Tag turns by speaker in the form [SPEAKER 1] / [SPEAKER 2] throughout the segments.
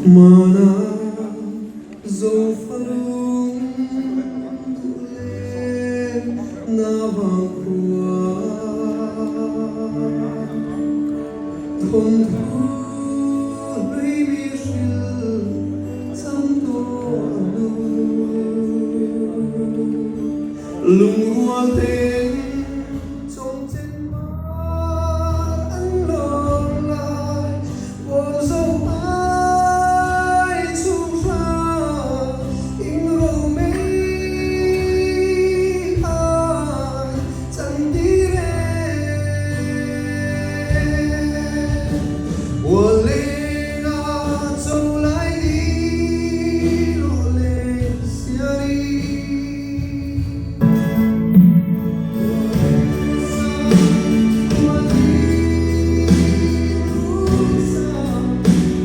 [SPEAKER 1] Mana zofarung le navakua thon thu lui mi shil cham to lung hua tên trong trên má anh lộn lại vô dấu ai chung ra in râu mấy ai chẳng đi我累了，走来的落泪下里，我的路上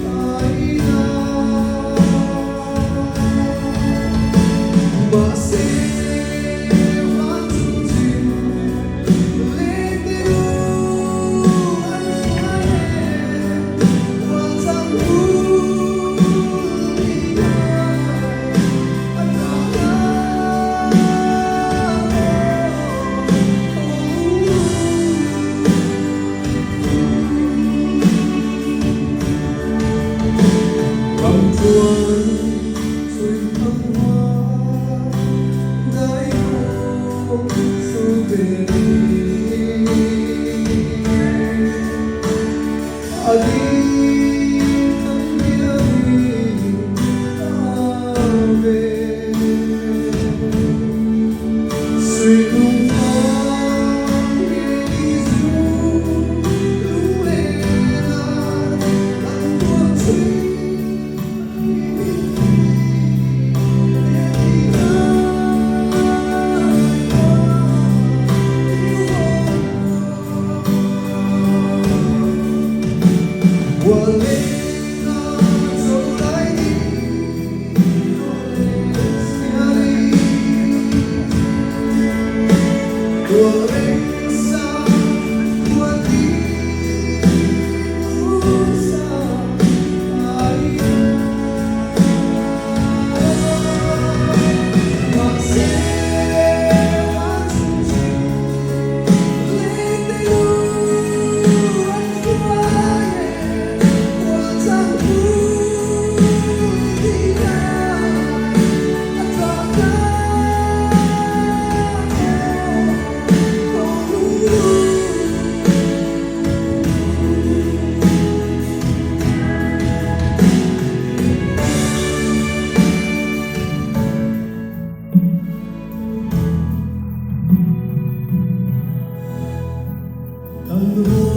[SPEAKER 1] 爱他，把谁放出去，泪的路安全。我累了，走来的落泪下里，我悲伤，我的路上爱他，把谁放出去，泪的路安全。当我